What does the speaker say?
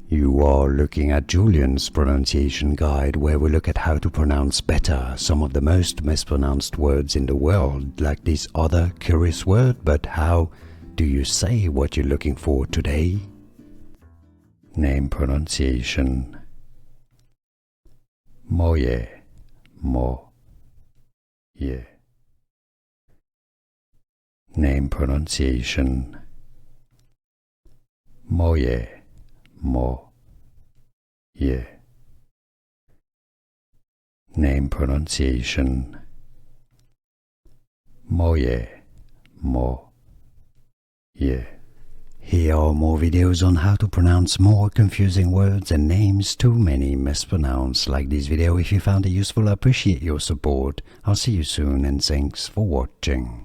You are looking at Julian's pronunciation guide, where we look at how to pronounce better some of the most mispronounced words in the world, like this other curious word. But how do you say what you're looking for today? Name pronunciation. Moje, moje. Name pronunciation. Moje, moje. Name pronunciation. Moje, moje. Here are more videos on how to pronounce more confusing words and names too many mispronounced. Like this video if you found it useful. I appreciate your support. I'll see you soon and thanks for watching.